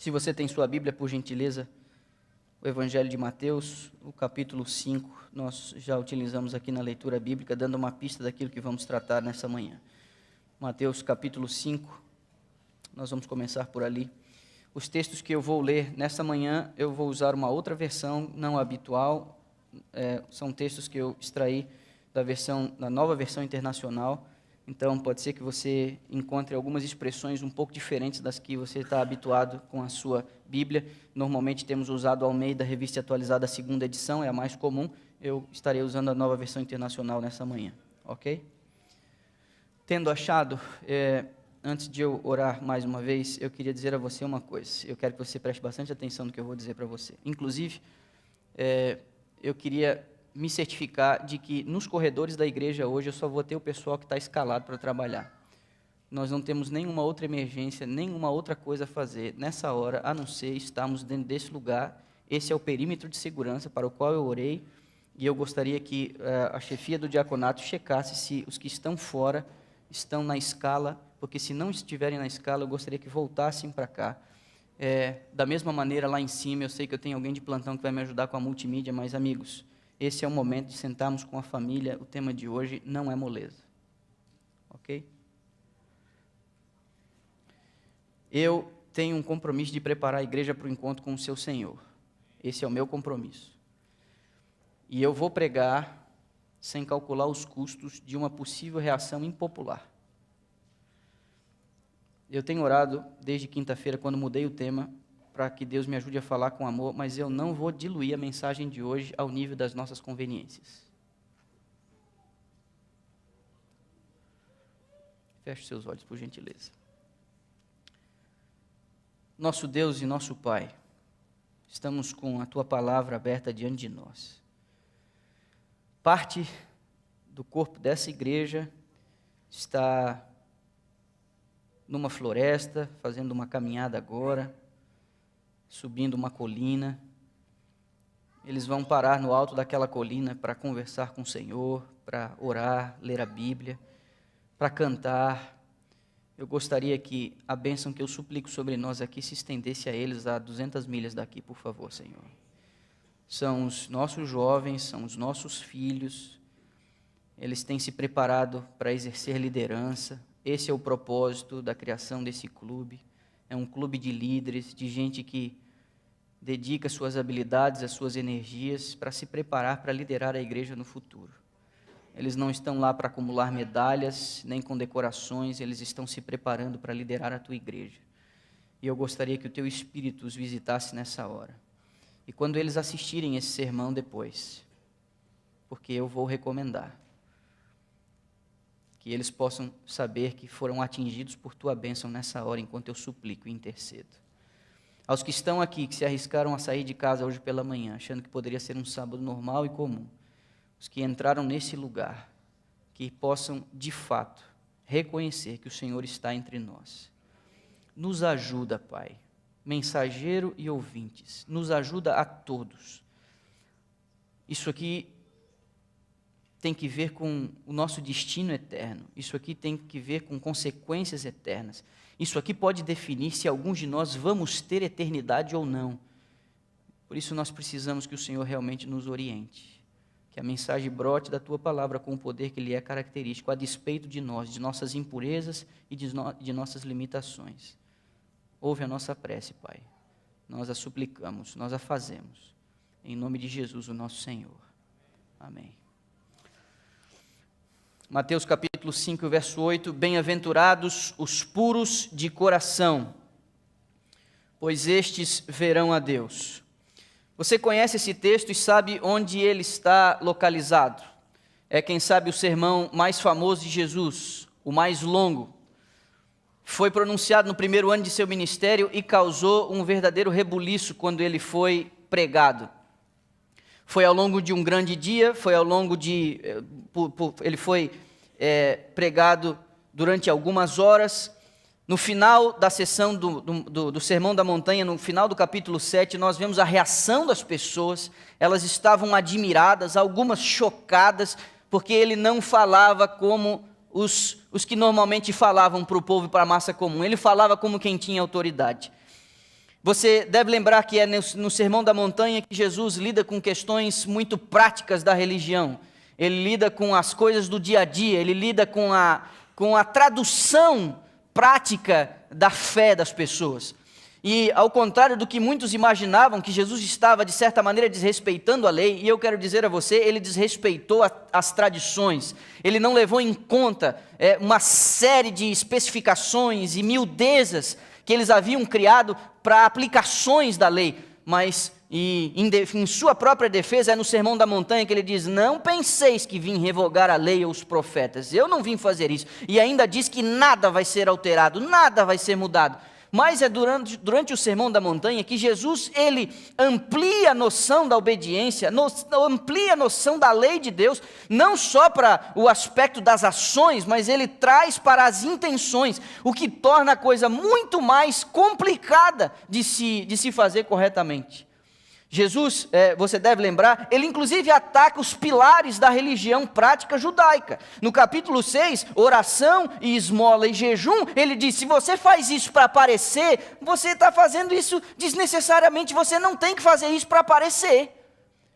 Se você tem sua Bíblia, por gentileza, o Evangelho de Mateus, o capítulo 5, nós já utilizamos aqui na leitura bíblica, dando uma pista daquilo que vamos tratar nessa manhã. Mateus capítulo 5, nós vamos começar por ali. Os textos que eu vou ler nessa manhã, eu vou usar uma outra versão, não habitual, são textos que eu extraí da nova versão internacional. Então, pode ser que você encontre algumas expressões um pouco diferentes das que você está habituado com a sua Bíblia. Normalmente temos usado Almeida, Revista Atualizada, a segunda edição, é a mais comum. Eu estarei usando a nova versão internacional nessa manhã, ok? Tendo achado, antes de eu orar mais uma vez, eu queria dizer a você uma coisa. Eu quero que você preste bastante atenção no que eu vou dizer para você. Inclusive, eu queria me certificar de que nos corredores da igreja hoje eu só vou ter o pessoal que está escalado para trabalhar. Nós não temos nenhuma outra emergência, nenhuma outra coisa a fazer nessa hora, a não ser estarmos dentro desse lugar. Esse é o perímetro de segurança para o qual eu orei, e eu gostaria que a chefia do diaconato checasse se os que estão fora estão na escala, porque se não estiverem na escala, eu gostaria que voltassem para cá. Da mesma maneira, lá em cima, eu sei que eu tenho alguém de plantão que vai me ajudar com a multimídia, mas, amigos, esse é o momento de sentarmos com a família. O tema de hoje não é moleza. Ok? Eu tenho um compromisso de preparar a igreja para o encontro com o seu Senhor. Esse é o meu compromisso. E eu vou pregar sem calcular os custos de uma possível reação impopular. Eu tenho orado desde quinta-feira, quando mudei o tema, para que Deus me ajude a falar com amor, mas eu não vou diluir a mensagem de hoje ao nível das nossas conveniências. Feche seus olhos, por gentileza. Nosso Deus e nosso Pai, estamos com a Tua palavra aberta diante de nós. Parte do corpo dessa igreja está numa floresta, fazendo uma caminhada agora, subindo uma colina. Eles vão parar no alto daquela colina para conversar com o Senhor, para orar, ler a Bíblia, para cantar. Eu gostaria que a bênção que eu suplico sobre nós aqui se estendesse a eles a 200 milhas daqui, por favor, Senhor. São os nossos jovens, são os nossos filhos. Eles têm se preparado para exercer liderança. Esse é o propósito da criação desse clube. É um clube de líderes, de gente que dedica suas habilidades, as suas energias para se preparar para liderar a igreja no futuro. Eles não estão lá para acumular medalhas, nem condecorações, eles estão se preparando para liderar a tua igreja. E eu gostaria que o teu Espírito os visitasse nessa hora. E quando eles assistirem esse sermão depois, porque eu vou recomendar, que eles possam saber que foram atingidos por tua bênção nessa hora, enquanto eu suplico e intercedo. Aos que estão aqui, que se arriscaram a sair de casa hoje pela manhã, achando que poderia ser um sábado normal e comum, os que entraram nesse lugar, que possam, de fato, reconhecer que o Senhor está entre nós. Nos ajuda, Pai, mensageiro e ouvintes, nos ajuda a todos. Isso aqui tem que ver com o nosso destino eterno. Isso aqui tem que ver com consequências eternas. Isso aqui pode definir se alguns de nós vamos ter eternidade ou não. Por isso nós precisamos que o Senhor realmente nos oriente. Que a mensagem brote da Tua palavra com o poder que lhe é característico, a despeito de nós, de nossas impurezas e de nossas limitações. Ouve a nossa prece, Pai. Nós a suplicamos, nós a fazemos. Em nome de Jesus, o nosso Senhor. Amém. Mateus capítulo 5, verso 8, bem-aventurados os puros de coração, pois estes verão a Deus. Você conhece esse texto e sabe onde ele está localizado. É, quem sabe, o sermão mais famoso de Jesus, o mais longo. Foi pronunciado no primeiro ano de seu ministério e causou um verdadeiro rebuliço quando ele foi pregado. Foi ao longo de um grande dia, ele foi pregado durante algumas horas. No final da sessão do Sermão da Montanha, no final do capítulo 7, nós vemos a reação das pessoas. Elas estavam admiradas, algumas chocadas, porque ele não falava como os que normalmente falavam para o povo e para a massa comum. Ele falava como quem tinha autoridade. Você deve lembrar que é no Sermão da Montanha que Jesus lida com questões muito práticas da religião. Ele lida com as coisas do dia a dia, ele lida com a tradução prática da fé das pessoas. E ao contrário do que muitos imaginavam, que Jesus estava de certa maneira desrespeitando a lei, e eu quero dizer a você, ele desrespeitou as tradições, ele não levou em conta uma série de especificações e miudezas que eles haviam criado para aplicações da lei, mas em sua própria defesa é no Sermão da Montanha que ele diz: não penseis que vim revogar a lei ou os profetas, eu não vim fazer isso, e ainda diz que nada vai ser alterado, nada vai ser mudado. Mas é durante o Sermão da Montanha que Jesus, ele amplia a noção da obediência, amplia a noção da lei de Deus, não só para o aspecto das ações, mas ele traz para as intenções, o que torna a coisa muito mais complicada de se fazer corretamente. Jesus, você deve lembrar, ele inclusive ataca os pilares da religião prática judaica. No capítulo 6, oração e esmola e jejum, ele diz: se você faz isso para aparecer, você está fazendo isso desnecessariamente, você não tem que fazer isso para aparecer.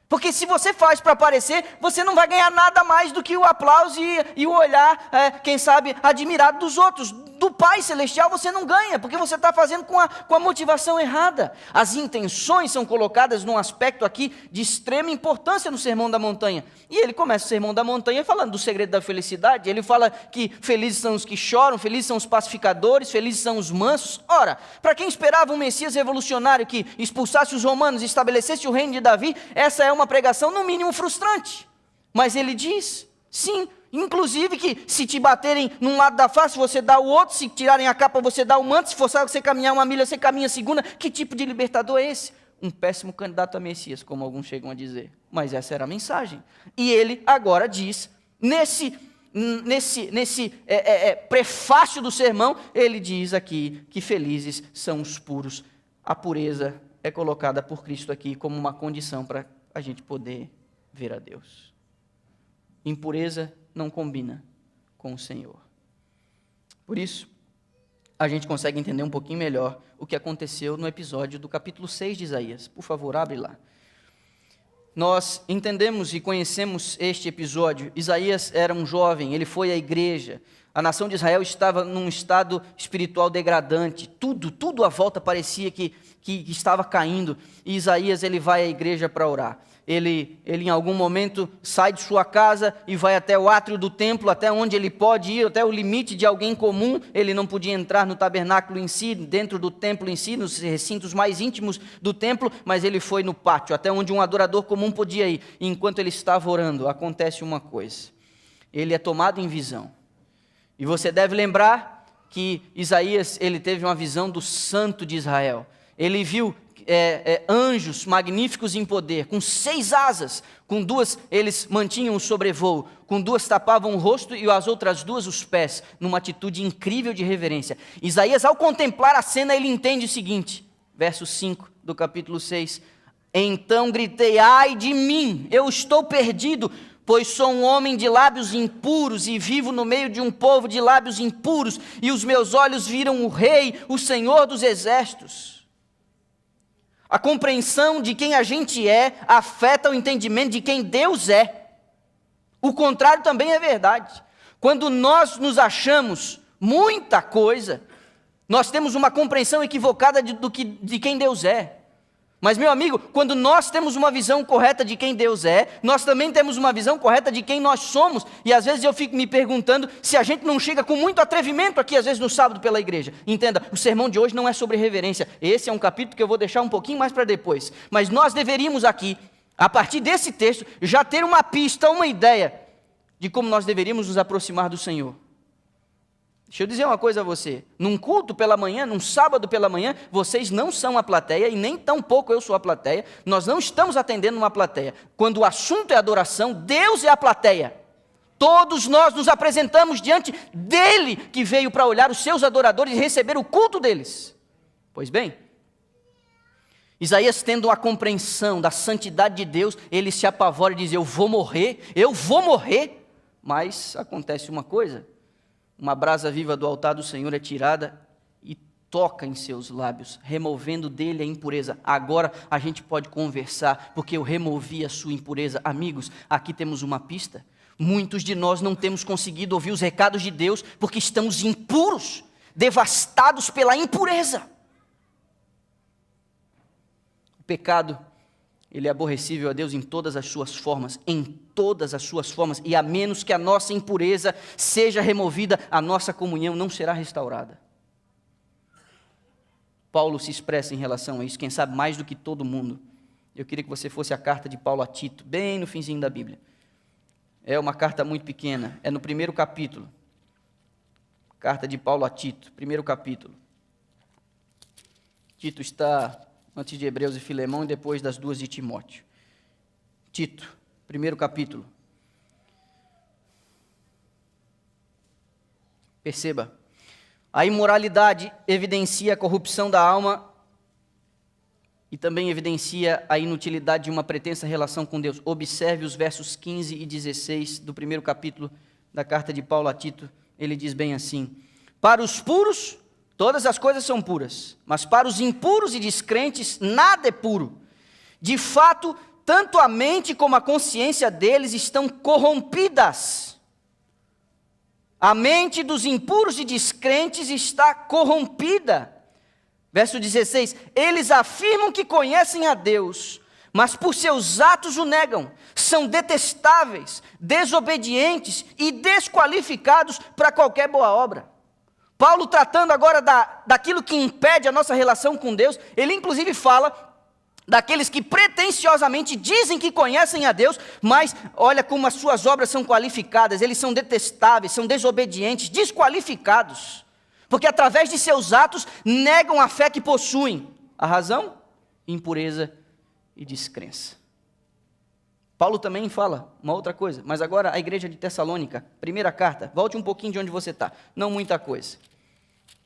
Porque se você faz para aparecer, você não vai ganhar nada mais do que o aplauso e o olhar, quem sabe, admirado dos outros. Do Pai Celestial você não ganha, porque você está fazendo com a motivação errada. As intenções são colocadas num aspecto aqui de extrema importância no Sermão da Montanha. E ele começa o Sermão da Montanha falando do segredo da felicidade. Ele fala que felizes são os que choram, felizes são os pacificadores, felizes são os mansos. Ora, para quem esperava um Messias revolucionário que expulsasse os romanos e estabelecesse o reino de Davi, essa é uma pregação no mínimo frustrante. Mas ele diz, sim, inclusive que se te baterem num lado da face, você dá o outro, se tirarem a capa, você dá o manto, se for você caminhar uma milha, você caminha a segunda. Que tipo de libertador é esse? Um péssimo candidato a Messias, como alguns chegam a dizer. Mas essa era a mensagem. E ele agora diz, nesse prefácio do sermão, ele diz aqui que felizes são os puros. A pureza é colocada por Cristo aqui como uma condição para a gente poder ver a Deus. Impureza não combina com o Senhor. Por isso, a gente consegue entender um pouquinho melhor o que aconteceu no episódio do capítulo 6 de Isaías. Por favor, abre lá. Nós entendemos e conhecemos este episódio. Isaías era um jovem, ele foi à igreja. A nação de Israel estava num estado espiritual degradante. Tudo à volta parecia que estava caindo. E Isaías, ele vai à igreja para orar. Ele em algum momento sai de sua casa e vai até o átrio do templo, até onde ele pode ir, até o limite de alguém comum. Ele não podia entrar no tabernáculo em si, dentro do templo em si, nos recintos mais íntimos do templo, mas ele foi no pátio, até onde um adorador comum podia ir. E enquanto ele estava orando, acontece uma coisa. Ele é tomado em visão. E você deve lembrar que Isaías, ele teve uma visão do Santo de Israel. Ele viu anjos magníficos em poder, com 6 asas, com 2 eles mantinham o sobrevoo, com 2 tapavam o rosto e as outras 2 os pés, numa atitude incrível de reverência. Isaías, ao contemplar a cena, ele entende o seguinte, verso 5 do capítulo 6, então gritei, ai de mim, eu estou perdido, pois sou um homem de lábios impuros e vivo no meio de um povo de lábios impuros, e os meus olhos viram o Rei, o Senhor dos Exércitos. A compreensão de quem a gente é afeta o entendimento de quem Deus é. O contrário também é verdade. Quando nós nos achamos muita coisa, nós temos uma compreensão equivocada de quem Deus é. Mas, meu amigo, quando nós temos uma visão correta de quem Deus é, nós também temos uma visão correta de quem nós somos. E às vezes eu fico me perguntando se a gente não chega com muito atrevimento aqui, às vezes no sábado pela igreja. Entenda, o sermão de hoje não é sobre reverência. Esse é um capítulo que eu vou deixar um pouquinho mais para depois. Mas nós deveríamos aqui, a partir desse texto, já ter uma pista, uma ideia de como nós deveríamos nos aproximar do Senhor. Deixa eu dizer uma coisa a você, num culto pela manhã, num sábado pela manhã, vocês não são a plateia e nem tampouco eu sou a plateia, nós não estamos atendendo uma plateia. Quando o assunto é adoração, Deus é a plateia. Todos nós nos apresentamos diante dele que veio para olhar os seus adoradores e receber o culto deles. Pois bem, Isaías, tendo a compreensão da santidade de Deus, ele se apavora e diz, eu vou morrer, mas acontece uma coisa. Uma brasa viva do altar do Senhor é tirada e toca em seus lábios, removendo dele a impureza. Agora a gente pode conversar, porque eu removi a sua impureza. Amigos, aqui temos uma pista. Muitos de nós não temos conseguido ouvir os recados de Deus, porque estamos impuros, devastados pela impureza. O pecado, ele é aborrecível a Deus em todas as suas formas, e a menos que a nossa impureza seja removida, a nossa comunhão não será restaurada. Paulo se expressa em relação a isso, quem sabe mais do que todo mundo. Eu queria que você fosse a carta de Paulo a Tito, bem no finzinho da Bíblia. É uma carta muito pequena, é no primeiro capítulo. Carta de Paulo a Tito, primeiro capítulo. Tito está antes de Hebreus e Filemão e depois das duas de Timóteo. Tito, primeiro capítulo. Perceba, a imoralidade evidencia a corrupção da alma e também evidencia a inutilidade de uma pretensa relação com Deus. Observe os versos 15 e 16 do primeiro capítulo da carta de Paulo a Tito. Ele diz bem assim: para os puros, todas as coisas são puras, mas para os impuros e descrentes, nada é puro. De fato, tanto a mente como a consciência deles estão corrompidas. A mente dos impuros e descrentes está corrompida. Verso 16, eles afirmam que conhecem a Deus, mas por seus atos o negam, são detestáveis, desobedientes e desqualificados para qualquer boa obra. Paulo, tratando agora daquilo que impede a nossa relação com Deus, ele inclusive fala daqueles que pretensiosamente dizem que conhecem a Deus, mas olha como as suas obras são qualificadas, eles são detestáveis, são desobedientes, desqualificados, porque através de seus atos negam a fé que possuem. A razão? Impureza e descrença. Paulo também fala uma outra coisa, mas agora a igreja de Tessalônica, primeira carta, volte um pouquinho de onde você está, não muita coisa.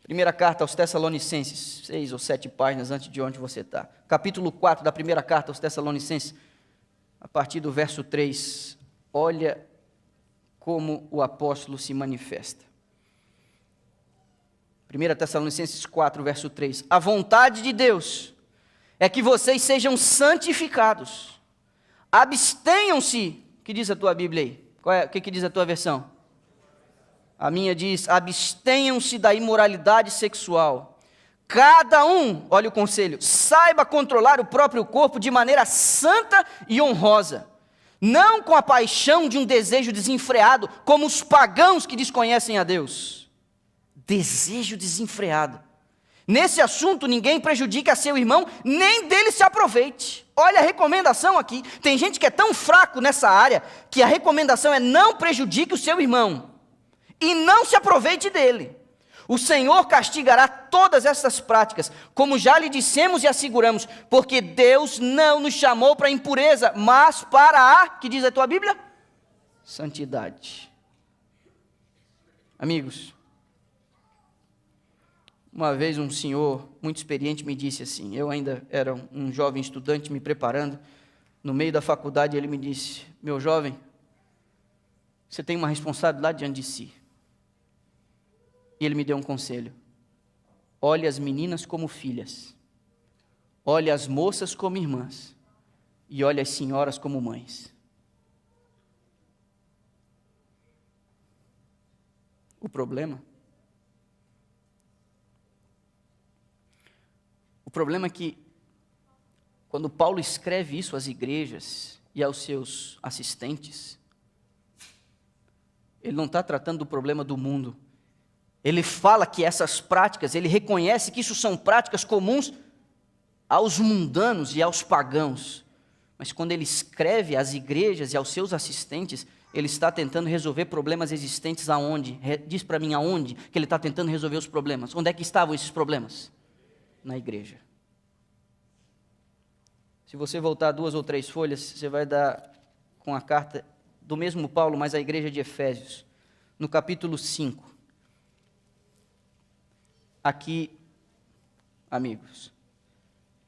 Primeira carta aos Tessalonicenses, 6 ou 7 páginas antes de onde você está. Capítulo 4 da primeira carta aos Tessalonicenses, a partir do verso 3, olha como o apóstolo se manifesta. 1 Tessalonicenses 4, verso 3, a vontade de Deus é que vocês sejam santificados, abstenham-se, o que diz a tua Bíblia aí? O que diz a tua versão? A minha diz, abstenham-se da imoralidade sexual. Cada um, olha o conselho, saiba controlar o próprio corpo de maneira santa e honrosa, não com a paixão de um desejo desenfreado, como os pagãos que desconhecem a Deus. Desejo desenfreado. Nesse assunto, ninguém prejudica seu irmão, nem dele se aproveite. Olha a recomendação aqui. Tem gente que é tão fraco nessa área, que a recomendação é não prejudique o seu irmão. E não se aproveite dele. O Senhor castigará todas essas práticas, como já lhe dissemos e asseguramos, porque Deus não nos chamou para a impureza, mas para a, que diz a tua Bíblia? Santidade. Amigos, uma vez um senhor muito experiente me disse assim, eu ainda era um jovem estudante me preparando, no meio da faculdade ele me disse, meu jovem, você tem uma responsabilidade diante de si. E ele me deu um conselho, olhe as meninas como filhas, olhe as moças como irmãs, e olhe as senhoras como mães. O problema é que, quando Paulo escreve isso às igrejas e aos seus assistentes, ele não está tratando do problema do mundo. Ele fala que essas práticas, ele reconhece que isso são práticas comuns aos mundanos e aos pagãos. Mas quando ele escreve às igrejas e aos seus assistentes, ele está tentando resolver problemas existentes aonde? Diz para mim aonde que ele está tentando resolver os problemas. Onde é que estavam esses problemas? Na igreja. Se você voltar 2 ou 3 folhas, você vai dar com a carta do mesmo Paulo, mas a igreja de Efésios, no capítulo 5. Aqui, amigos,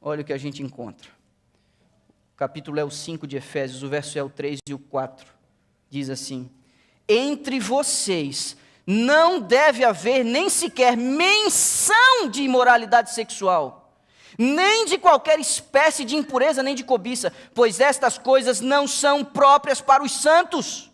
olha o que a gente encontra. O capítulo é o 5 de Efésios, o verso é o 3 e o 4. Diz assim, entre vocês não deve haver nem sequer menção de imoralidade sexual, nem de qualquer espécie de impureza, nem de cobiça, pois estas coisas não são próprias para os santos.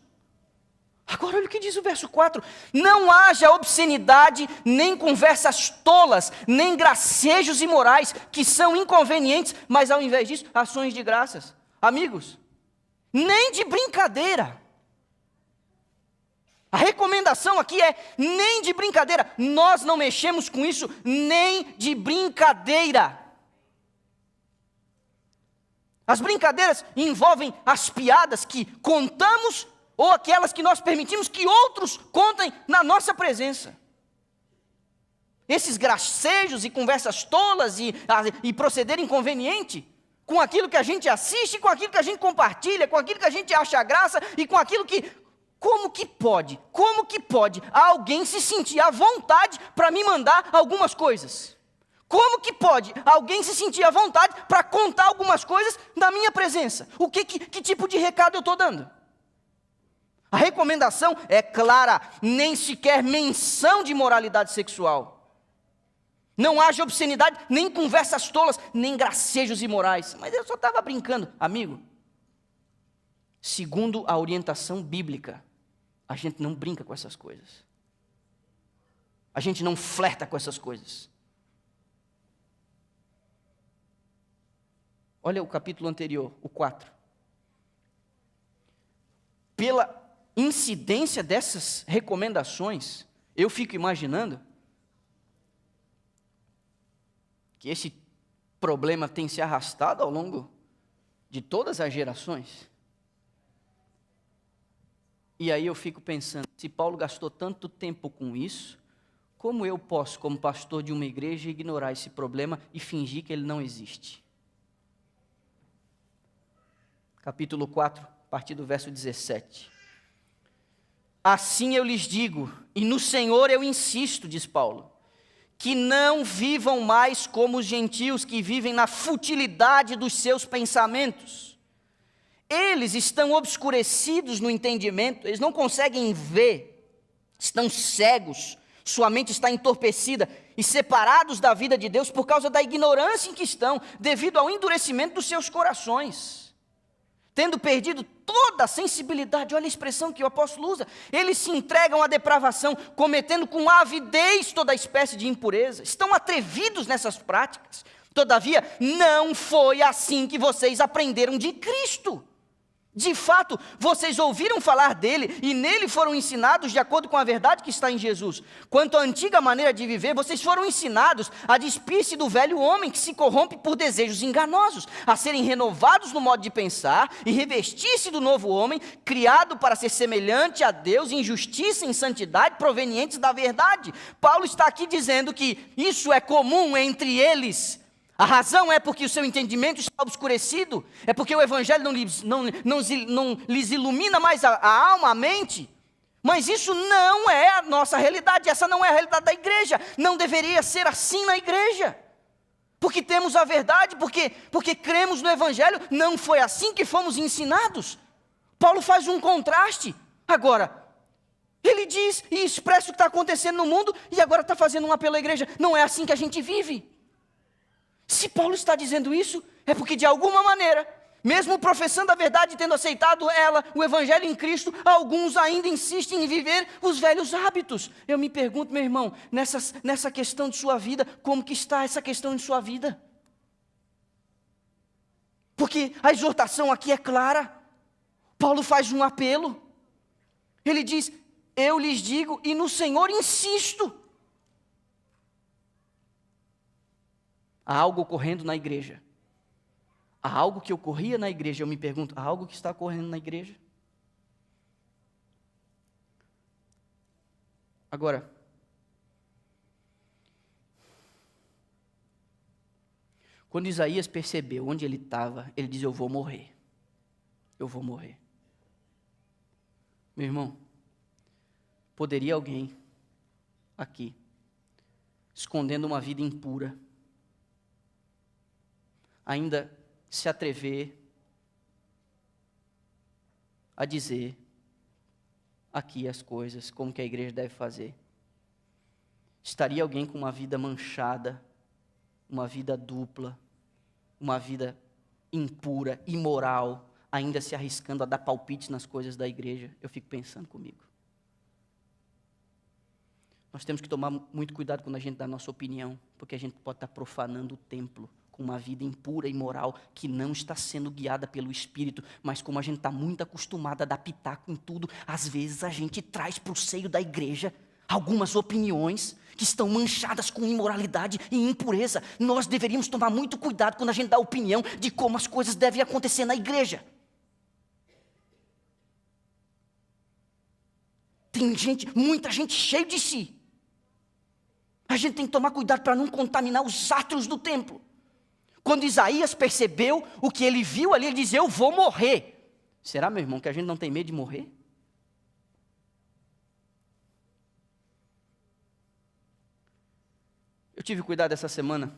Agora olha o que diz o verso 4, não haja obscenidade, nem conversas tolas, nem gracejos imorais, que são inconvenientes, mas ao invés disso, ações de graças. Amigos, nem de brincadeira. A recomendação aqui é nem de brincadeira, nós não mexemos com isso, nem de brincadeira. As brincadeiras envolvem as piadas que contamos ou aquelas que nós permitimos que outros contem na nossa presença. Esses gracejos e conversas tolas e proceder inconveniente, com aquilo que a gente assiste, com aquilo que a gente compartilha, com aquilo que a gente acha graça e com aquilo que... Como que pode alguém se sentir à vontade para me mandar algumas coisas? Como que pode alguém se sentir à vontade para contar algumas coisas na minha presença? Que tipo de recado eu estou dando? A recomendação é clara, nem sequer menção de imoralidade sexual. Não haja obscenidade, nem conversas tolas, nem gracejos imorais. Mas eu só estava brincando. Amigo, segundo a orientação bíblica, a gente não brinca com essas coisas. A gente não flerta com essas coisas. Olha o capítulo anterior, o 4. Pela incidência dessas recomendações, eu fico imaginando que esse problema tem se arrastado ao longo de todas as gerações. E aí eu fico pensando, se Paulo gastou tanto tempo com isso, como eu posso, como pastor de uma igreja, ignorar esse problema e fingir que ele não existe? Capítulo 4, a partir do verso 17. Assim eu lhes digo, e no Senhor eu insisto, diz Paulo, que não vivam mais como os gentios que vivem na futilidade dos seus pensamentos. Eles estão obscurecidos no entendimento, eles não conseguem ver, estão cegos, sua mente está entorpecida e separados da vida de Deus por causa da ignorância em que estão, devido ao endurecimento dos seus corações. Tendo perdido toda a sensibilidade, olha a expressão que o apóstolo usa, eles se entregam à depravação, cometendo com avidez toda espécie de impureza, estão atrevidos nessas práticas. Todavia, não foi assim que vocês aprenderam de Cristo. De fato, vocês ouviram falar dele e nele foram ensinados de acordo com a verdade que está em Jesus. Quanto à antiga maneira de viver, vocês foram ensinados a despir-se do velho homem que se corrompe por desejos enganosos, a serem renovados no modo de pensar e revestir-se do novo homem, criado para ser semelhante a Deus em justiça e em santidade provenientes da verdade. Paulo está aqui dizendo que isso é comum entre eles. A razão é porque o seu entendimento está obscurecido, é porque o Evangelho não lhes ilumina mais a alma, a mente, mas isso não é a nossa realidade, essa não é a realidade da igreja, não deveria ser assim na igreja, porque temos a verdade, porque cremos no Evangelho, não foi assim que fomos ensinados. Paulo faz um contraste, agora, ele diz e expressa o que está acontecendo no mundo, e agora está fazendo um apelo à igreja, não é assim que a gente vive. Se Paulo está dizendo isso, é porque de alguma maneira, mesmo professando a verdade e tendo aceitado ela, o Evangelho em Cristo, alguns ainda insistem em viver os velhos hábitos. Eu me pergunto, meu irmão, nessa questão de sua vida, como que está essa questão de sua vida? Porque a exortação aqui é clara. Paulo faz um apelo. Ele diz, eu lhes digo e no Senhor insisto. Há algo ocorrendo na igreja. Há algo que ocorria na igreja. Eu me pergunto, há algo que está ocorrendo na igreja? Agora, quando Isaías percebeu onde ele estava, ele diz, eu vou morrer. Eu vou morrer. Meu irmão, poderia alguém aqui, escondendo uma vida impura, ainda se atrever a dizer, aqui as coisas, como que a igreja deve fazer. Estaria alguém com uma vida manchada, uma vida dupla, uma vida impura, imoral, ainda se arriscando a dar palpites nas coisas da igreja? Eu fico pensando comigo. Nós temos que tomar muito cuidado quando a gente dá a nossa opinião, porque a gente pode estar profanando o templo com uma vida impura e imoral que não está sendo guiada pelo Espírito, mas como a gente está muito acostumado a dar pitaco em tudo, às vezes a gente traz para o seio da igreja algumas opiniões que estão manchadas com imoralidade e impureza. Nós deveríamos tomar muito cuidado quando a gente dá opinião de como as coisas devem acontecer na igreja. Tem muita gente cheia de si. A gente tem que tomar cuidado para não contaminar os átrios do templo. Quando Isaías percebeu o que ele viu ali, ele diz: eu vou morrer. Será, meu irmão, que a gente não tem medo de morrer? Eu tive cuidado essa semana.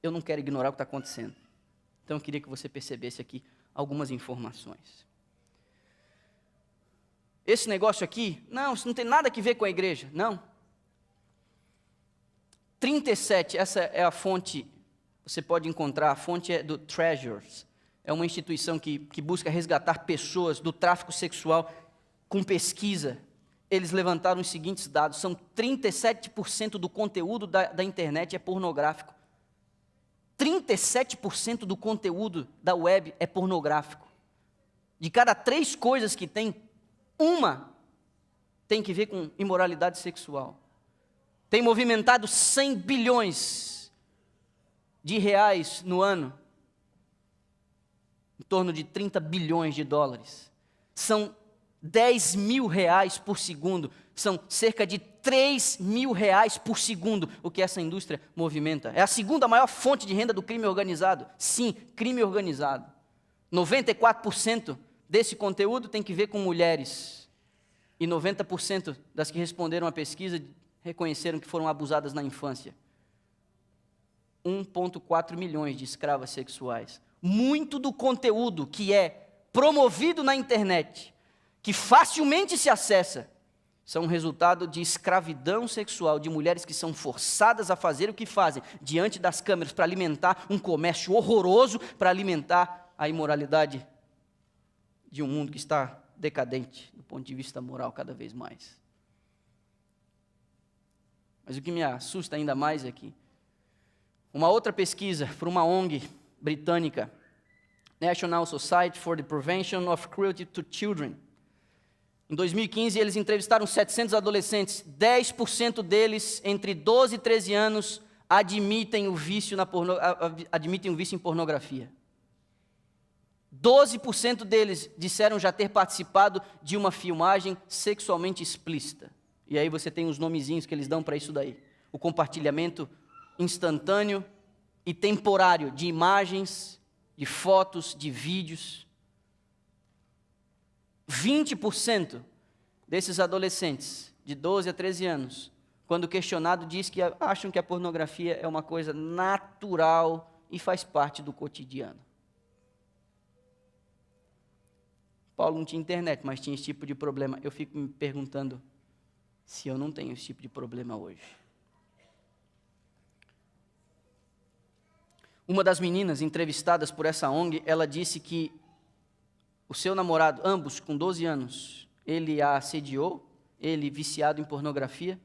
Eu não quero ignorar o que está acontecendo. Então eu queria que você percebesse aqui algumas informações. Esse negócio aqui, não, isso não tem nada a ver com a igreja, não. 37, essa é a fonte, você pode encontrar, a fonte é do Treasures. É uma instituição que busca resgatar pessoas do tráfico sexual com pesquisa. Eles levantaram os seguintes dados: são 37% do conteúdo da internet é pornográfico. 37% do conteúdo da web é pornográfico. De cada 3 coisas que tem, uma tem que ver com imoralidade sexual. Tem movimentado 100 bilhões de reais no ano, em torno de 30 bilhões de dólares. São 10 mil reais por segundo, são cerca de 3 mil reais por segundo o que essa indústria movimenta. É a segunda maior fonte de renda do crime organizado. Sim, crime organizado. 94% desse conteúdo tem que ver com mulheres. E 90% das que responderam à pesquisa reconheceram que foram abusadas na infância. 1,4 milhões de escravas sexuais. Muito do conteúdo que é promovido na internet, que facilmente se acessa, são resultado de escravidão sexual, de mulheres que são forçadas a fazer o que fazem diante das câmeras para alimentar um comércio horroroso, para alimentar a imoralidade de um mundo que está decadente do ponto de vista moral cada vez mais. Mas o que me assusta ainda mais é que uma outra pesquisa por uma ONG britânica, National Society for the Prevention of Cruelty to Children, em 2015 eles entrevistaram 700 adolescentes, 10% deles entre 12 e 13 anos admitem o vício em pornografia. 12% deles disseram já ter participado de uma filmagem sexualmente explícita. E aí você tem os nomezinhos que eles dão para isso daí. O compartilhamento instantâneo e temporário de imagens, de fotos, de vídeos. 20% desses adolescentes, de 12 a 13 anos, quando questionado, diz que acham que a pornografia é uma coisa natural e faz parte do cotidiano. Paulo não tinha internet, mas tinha esse tipo de problema. Eu fico me perguntando se eu não tenho esse tipo de problema hoje. Uma das meninas entrevistadas por essa ONG, ela disse que o seu namorado, ambos com 12 anos, ele a assediou, ele viciado em pornografia,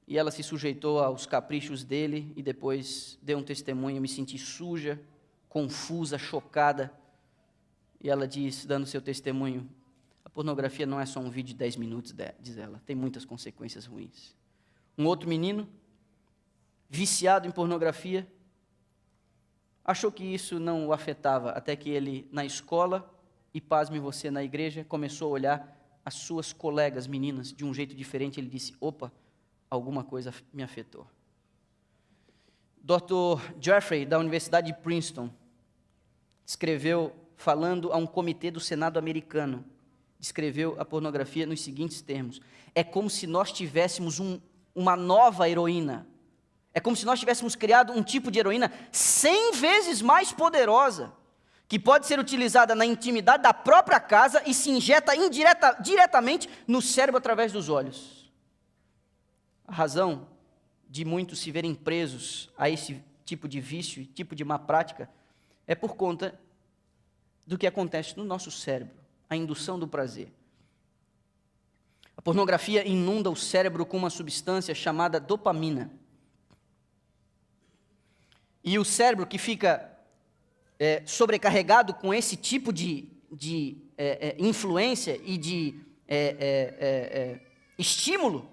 e ela se sujeitou aos caprichos dele e depois deu um testemunho. Eu me senti suja, confusa, chocada. E ela diz, dando seu testemunho: a pornografia não é só um vídeo de 10 minutos, diz ela, tem muitas consequências ruins. Um outro menino, viciado em pornografia, achou que isso não o afetava, até que ele, na escola, e pasme você, na igreja, começou a olhar as suas colegas meninas de um jeito diferente. Ele disse: opa, alguma coisa me afetou. Dr. Jeffrey, da Universidade de Princeton, escreveu, falando a um comitê do Senado americano, descreveu a pornografia nos seguintes termos: é como se nós tivéssemos uma nova heroína. É como se nós tivéssemos criado um tipo de heroína 100 vezes mais poderosa, que pode ser utilizada na intimidade da própria casa e se injeta diretamente no cérebro através dos olhos. A razão de muitos se verem presos a esse tipo de vício, tipo de má prática, é por conta do que acontece no nosso cérebro, a indução do prazer. A pornografia inunda o cérebro com uma substância chamada dopamina. E o cérebro que fica sobrecarregado com esse tipo de influência e de estímulo,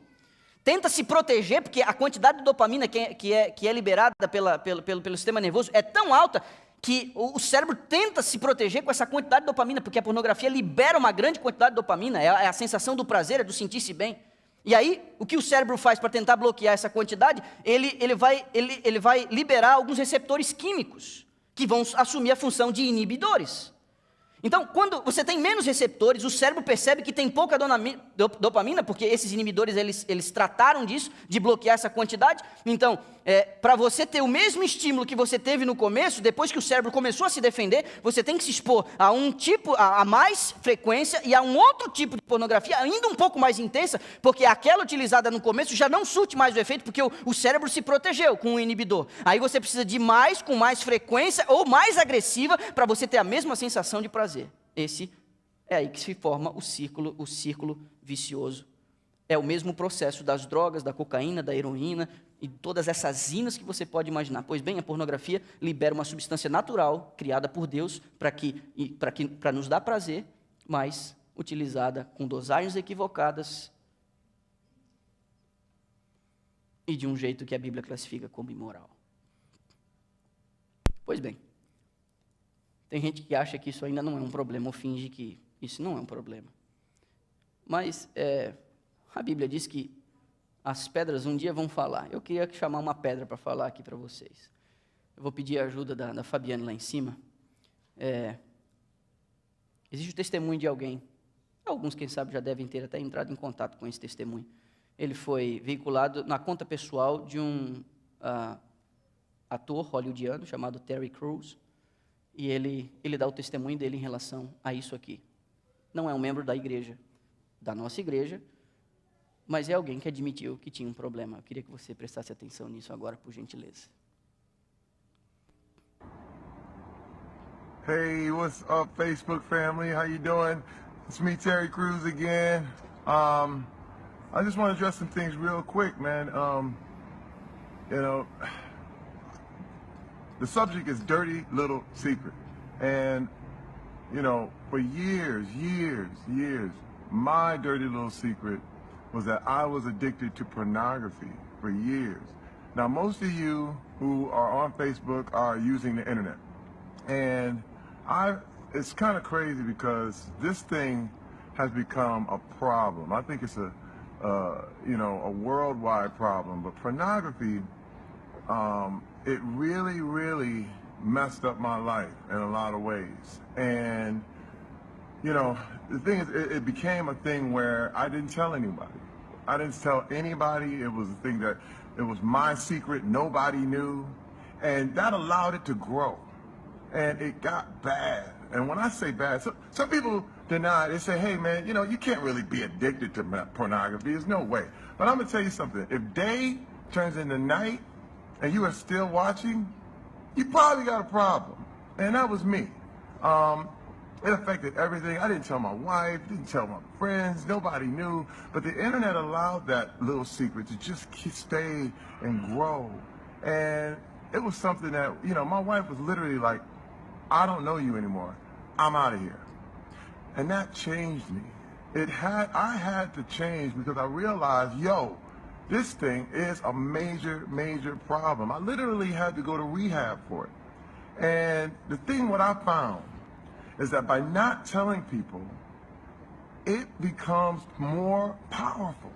tenta se proteger, porque a quantidade de dopamina que é liberada pelo sistema nervoso é tão alta que o cérebro tenta se proteger com essa quantidade de dopamina, porque a pornografia libera uma grande quantidade de dopamina, é a sensação do prazer, é do sentir-se bem. E aí, o que o cérebro faz para tentar bloquear essa quantidade? Ele vai liberar alguns receptores químicos, que vão assumir a função de inibidores. Então, quando você tem menos receptores, o cérebro percebe que tem pouca dopamina, porque esses inibidores, eles trataram disso, de bloquear essa quantidade. Então, para você ter o mesmo estímulo que você teve no começo, depois que o cérebro começou a se defender, você tem que se expor a um tipo, a mais frequência e a um outro tipo de pornografia, ainda um pouco mais intensa, porque aquela utilizada no começo já não surte mais o efeito, porque o cérebro se protegeu com o inibidor. Aí você precisa de mais, com mais frequência ou mais agressiva, para você ter a mesma sensação de prazer. Esse é aí que se forma o círculo vicioso. É o mesmo processo das drogas, da cocaína, da heroína e todas essas inas que você pode imaginar. Pois bem, a pornografia libera uma substância natural, criada por Deus, para nos dar prazer, mas utilizada com dosagens equivocadas e de um jeito que a Bíblia classifica como imoral. Pois bem, tem gente que acha que isso ainda não é um problema, ou finge que isso não é um problema. Mas a Bíblia diz que as pedras um dia vão falar. Eu queria chamar uma pedra para falar aqui para vocês. Eu vou pedir a ajuda da Fabiane lá em cima. Existe o testemunho de alguém. Alguns, quem sabe, já devem ter até entrado em contato com esse testemunho. Ele foi veiculado na conta pessoal de um ator hollywoodiano chamado Terry Crews. E ele dá o testemunho dele em relação a isso aqui. Não é um membro da igreja, da nossa igreja, mas é alguém que admitiu que tinha um problema. Eu queria que você prestasse atenção nisso agora, por gentileza. Hey, what's up, Facebook family? How you doing? It's me, Terry Crews again. I just want to address some things real quick, man. The subject is dirty little secret. And, for years, my dirty little secret was that I was addicted to pornography for years. Now, most of you who are on Facebook are using the internet. And it's kind of crazy because this thing has become a problem. I think it's a worldwide problem. But pornography, it really, really messed up my life in a lot of ways. And, the thing is, it became a thing where I didn't tell anybody. I didn't tell anybody. It was a thing that, it was my secret, nobody knew. And that allowed it to grow. And it got bad. And when I say bad, some people deny it. They say, hey, man, you can't really be addicted to pornography. There's no way. But I'm going to tell you something. If day turns into night, and you are still watching, you probably got a problem. And that was me. It affected everything. I didn't tell my wife, didn't tell my friends, nobody knew. But the internet allowed that little secret to just stay and grow. And it was something that, my wife was literally like, I don't know you anymore. I'm out of here. And that changed me. I had to change because I realized, this thing is a major, major problem. I literally had to go to rehab for it. And the thing what I found is that by not telling people, it becomes more powerful.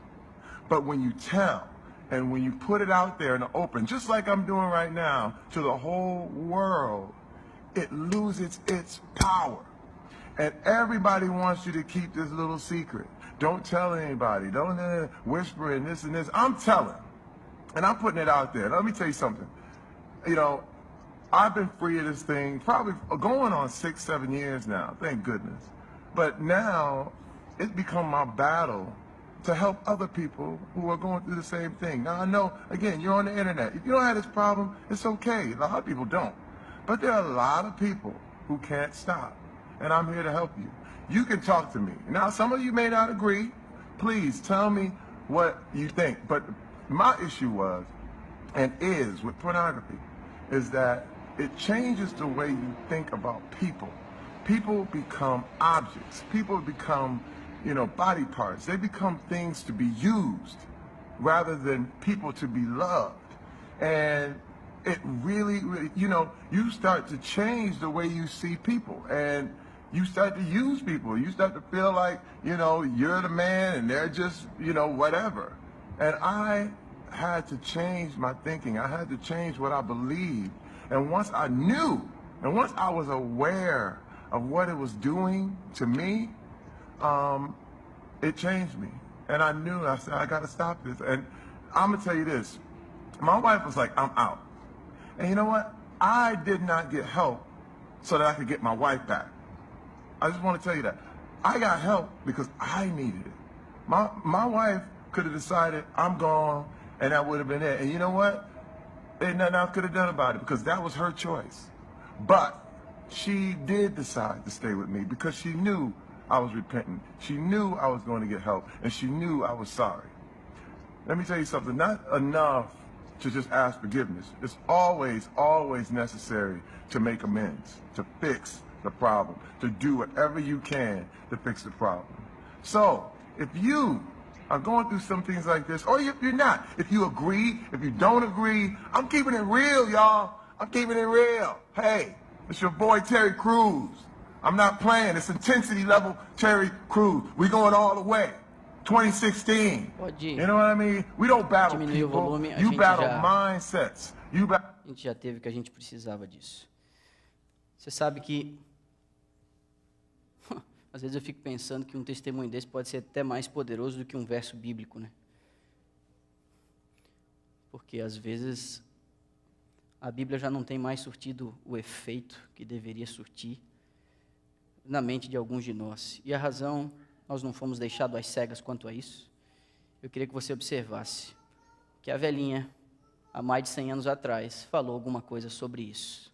But when you tell, and when you put it out there in the open, just like I'm doing right now, to the whole world, it loses its power. And everybody wants you to keep this little secret. Don't tell anybody. Don't whisper in this and this. I'm telling. And I'm putting it out there. Let me tell you something. I've been free of this thing probably going on 6, 7 years now, thank goodness. But now it's become my battle to help other people who are going through the same thing. Now I know, again, you're on the internet. If you don't have this problem, it's okay. A lot of people don't. But there are a lot of people who can't stop. And I'm here to help you. You can talk to me. Now, some of you may not agree. Please tell me what you think. But my issue was, and is with pornography, is that it changes the way you think about people. People become objects. People become, body parts. They become things to be used rather than people to be loved. And it really, you start to change the way you see people. And you start to use people. You start to feel like, you're the man and they're just, whatever. And I had to change my thinking. I had to change what I believed. And once I knew, and once I was aware of what it was doing to me, it changed me. And I knew, I said, I got to stop this. And I'm going to tell you this. My wife was like, I'm out. And you know what? I did not get help so that I could get my wife back. I just want to tell you that. I got help because I needed it. My wife could have decided, I'm gone, and that would have been it. And you know what? Ain't nothing I could have done about it because that was her choice. But she did decide to stay with me because she knew I was repentant. She knew I was going to get help, and she knew I was sorry. Let me tell you something. Not enough to just ask forgiveness. It's always, always necessary to make amends, to fix the problem, to do whatever you can to fix the problem. So, if you are going through some things like this, or if you're not, if you agree, if you don't agree, I'm keeping it real, y'all. I'm keeping it real. Hey, it's your boy Terry Crews. I'm not playing. It's intensity level Terry Crews. We going all the way. 2016. You know what I mean? We don't battle people. You battle mindsets. A gente já teve o que a gente precisava disso. Você sabe que às vezes eu fico pensando que um testemunho desse pode ser até mais poderoso do que um verso bíblico, né? Porque às vezes a Bíblia já não tem mais surtido o efeito que deveria surtir na mente de alguns de nós. E a razão, nós não fomos deixados às cegas quanto a isso. Eu queria que você observasse que a velhinha, há mais de 100 anos atrás, falou alguma coisa sobre isso,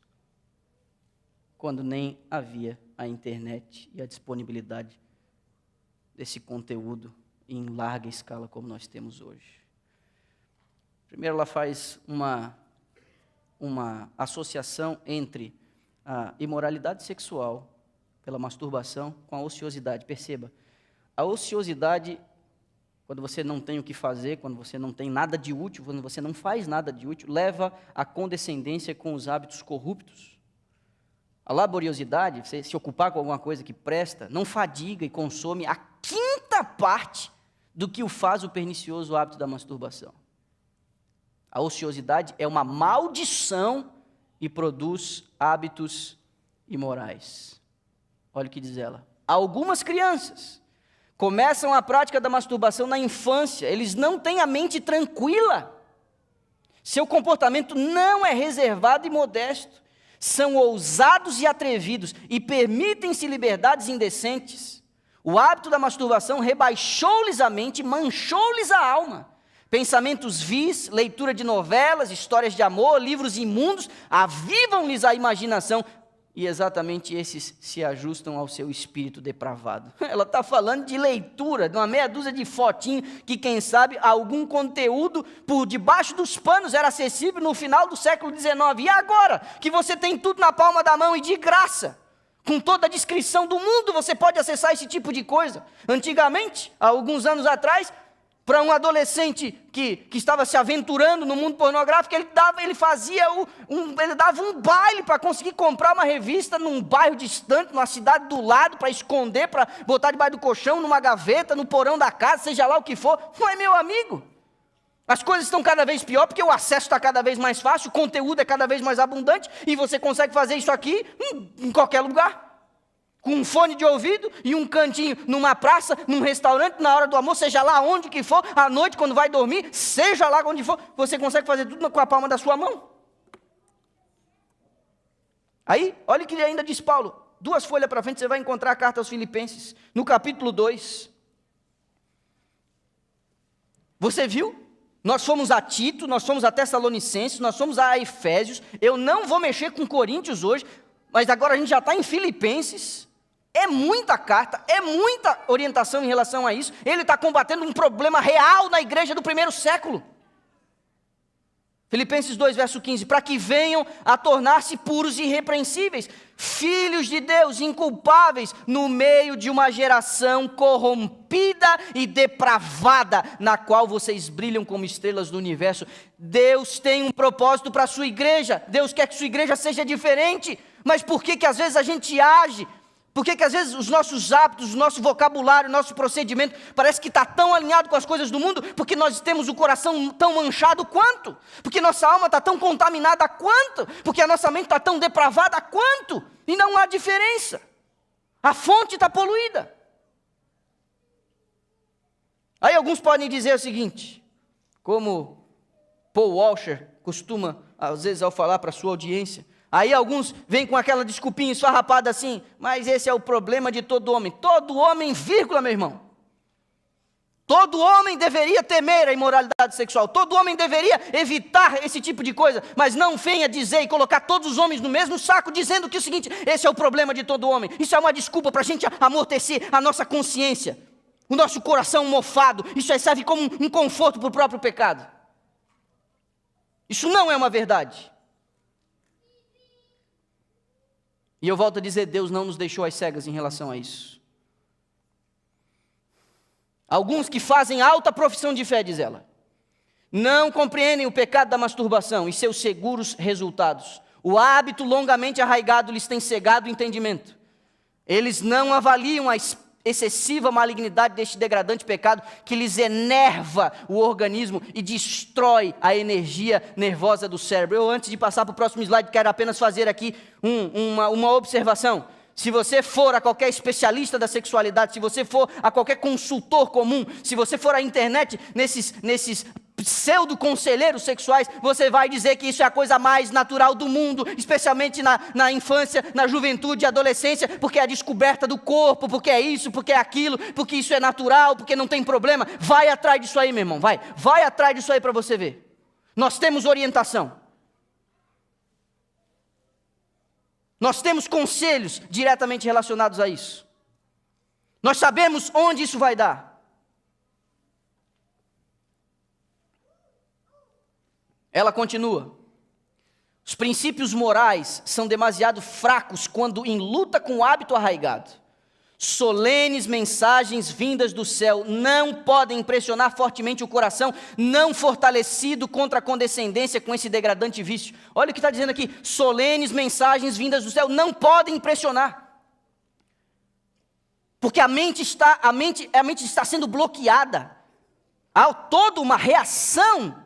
quando nem havia a internet e a disponibilidade desse conteúdo em larga escala como nós temos hoje. Primeiro, ela faz uma associação entre a imoralidade sexual pela masturbação com a ociosidade. Perceba, a ociosidade, quando você não tem o que fazer, quando você não tem nada de útil, quando você não faz nada de útil, leva à condescendência com os hábitos corruptos. A laboriosidade, você se ocupar com alguma coisa que presta, não fadiga e consome a 1/5 parte do que o faz o pernicioso hábito da masturbação. A ociosidade é uma maldição e produz hábitos imorais. Olha o que diz ela. Algumas crianças começam a prática da masturbação na infância, eles não têm a mente tranquila. Seu comportamento não é reservado e modesto. São ousados e atrevidos e permitem-se liberdades indecentes. O hábito da masturbação rebaixou-lhes a mente, manchou-lhes a alma. Pensamentos vis, leitura de novelas, histórias de amor, livros imundos, avivam-lhes a imaginação. E exatamente esses se ajustam ao seu espírito depravado. Ela está falando de leitura, de uma meia dúzia de fotinhos, que quem sabe algum conteúdo por debaixo dos panos era acessível no final do século XIX. E agora, que você tem tudo na palma da mão e de graça, com toda a descrição do mundo, você pode acessar esse tipo de coisa. Antigamente, há alguns anos atrás, para um adolescente que estava se aventurando no mundo pornográfico, ele dava um baile para conseguir comprar uma revista num bairro distante, numa cidade do lado, para esconder, para botar debaixo do colchão, numa gaveta, no porão da casa, seja lá o que for. Mas, meu amigo, as coisas estão cada vez pior, porque o acesso está cada vez mais fácil, o conteúdo é cada vez mais abundante, e você consegue fazer isso aqui em qualquer lugar. Com um fone de ouvido e um cantinho numa praça, num restaurante, na hora do almoço, seja lá onde que for, à noite quando vai dormir, seja lá onde for, você consegue fazer tudo com a palma da sua mão. Aí, olha o que ainda diz Paulo. 2 folhas para frente você vai encontrar a carta aos Filipenses, no capítulo 2. Você viu? Nós fomos a Tito, nós fomos a Tessalonicenses, nós fomos a Efésios. Eu não vou mexer com Coríntios hoje, mas agora a gente já está em Filipenses. É muita carta, é muita orientação em relação a isso. Ele está combatendo um problema real na igreja do primeiro século. Filipenses 2, verso 15, para que venham a tornar-se puros e irrepreensíveis, filhos de Deus, inculpáveis, no meio de uma geração corrompida e depravada, na qual vocês brilham como estrelas do universo. Deus tem um propósito para a sua igreja, Deus quer que sua igreja seja diferente, mas por que às vezes a gente age? Por que às vezes os nossos hábitos, o nosso vocabulário, o nosso procedimento parece que está tão alinhado com as coisas do mundo? Porque nós temos o coração tão manchado quanto? Porque nossa alma está tão contaminada quanto? Porque a nossa mente está tão depravada quanto? E não há diferença. A fonte está poluída. Aí alguns podem dizer o seguinte, como Paul Washer costuma, às vezes ao falar para a sua audiência, aí alguns vêm com aquela desculpinha esfarrapada assim, mas esse é o problema de todo homem. Todo homem, vírgula, meu irmão. Todo homem deveria temer a imoralidade sexual. Todo homem deveria evitar esse tipo de coisa. Mas não venha dizer e colocar todos os homens no mesmo saco, dizendo que é o seguinte, esse é o problema de todo homem. Isso é uma desculpa para a gente amortecer a nossa consciência, o nosso coração mofado. Isso aí serve como um conforto para o próprio pecado. Isso não é uma verdade. E eu volto a dizer, Deus não nos deixou às cegas em relação a isso. Alguns que fazem alta profissão de fé, diz ela, não compreendem o pecado da masturbação e seus seguros resultados. O hábito longamente arraigado lhes tem cegado o entendimento. Eles não avaliam a excessiva malignidade deste degradante pecado que lhes enerva o organismo e destrói a energia nervosa do cérebro. Eu, antes de passar para o próximo slide, quero apenas fazer aqui uma observação. Se você for a qualquer especialista da sexualidade, se você for a qualquer consultor comum, se você for à internet, nesses pseudo-conselheiros sexuais, você vai dizer que isso é a coisa mais natural do mundo, especialmente na infância, na juventude, adolescência, porque é a descoberta do corpo, porque é isso, porque é aquilo, porque isso é natural, porque não tem problema. Vai atrás disso aí, meu irmão, vai atrás disso aí para você ver. Nós temos orientação. Nós temos conselhos diretamente relacionados a isso. Nós sabemos onde isso vai dar. Ela continua. Os princípios morais são demasiado fracos quando em luta com o hábito arraigado. Solenes mensagens vindas do céu não podem impressionar fortemente o coração não fortalecido contra a condescendência com esse degradante vício. Olha o que está dizendo aqui, solenes mensagens vindas do céu não podem impressionar. Porque a mente está sendo bloqueada. Há toda uma reação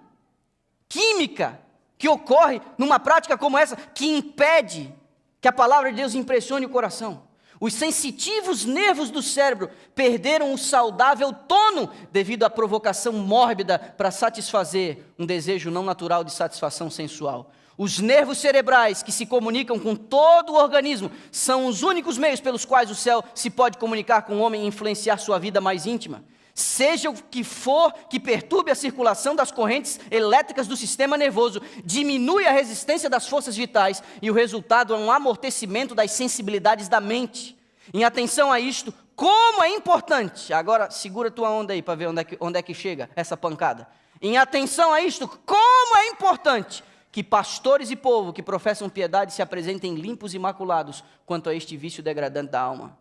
química que ocorre numa prática como essa, que impede que a palavra de Deus impressione o coração. Os sensitivos nervos do cérebro perderam o saudável tono devido à provocação mórbida para satisfazer um desejo não natural de satisfação sensual. Os nervos cerebrais que se comunicam com todo o organismo são os únicos meios pelos quais o céu se pode comunicar com o homem e influenciar sua vida mais íntima. Seja o que for que perturbe a circulação das correntes elétricas do sistema nervoso, diminui a resistência das forças vitais e o resultado é um amortecimento das sensibilidades da mente. Em atenção a isto, como é importante, agora segura tua onda aí para ver onde é que chega essa pancada. Em atenção a isto, como é importante que pastores e povo que professam piedade se apresentem limpos e imaculados quanto a este vício degradante da alma.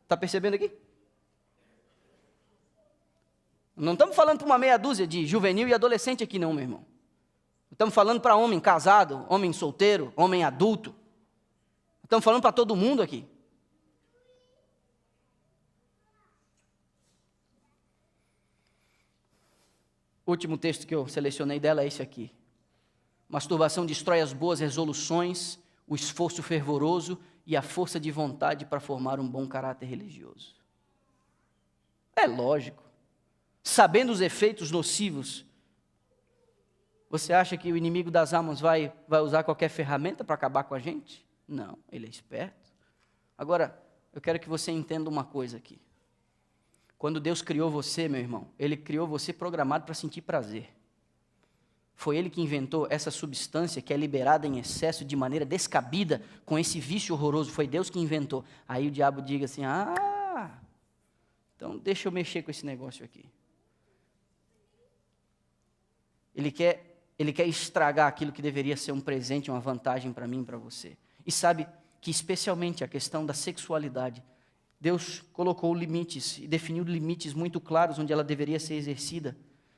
Está percebendo aqui? Não estamos falando para uma meia dúzia de juvenil e adolescente aqui não, meu irmão. Estamos falando para homem casado, homem solteiro, homem adulto. Estamos falando para todo mundo aqui. O último texto que eu selecionei dela é esse aqui. Masturbação destrói as boas resoluções, o esforço fervoroso e a força de vontade para formar um bom caráter religioso. É lógico. Sabendo os efeitos nocivos, você acha que o inimigo das almas vai usar qualquer ferramenta para acabar com a gente? Não, ele é esperto. Agora, eu quero que você entenda uma coisa aqui. Quando Deus criou você, meu irmão, Ele criou você programado para sentir prazer. Foi Ele que inventou essa substância que é liberada em excesso de maneira descabida, com esse vício horroroso. Foi Deus que inventou. Aí o diabo diga assim, então deixa eu mexer com esse negócio aqui. Ele quer estragar aquilo que deveria ser um presente, uma vantagem para mim e para você. E sabe que especialmente a questão da sexualidade, Deus colocou limites e definiu limites muito claros onde ela deveria ser exercida.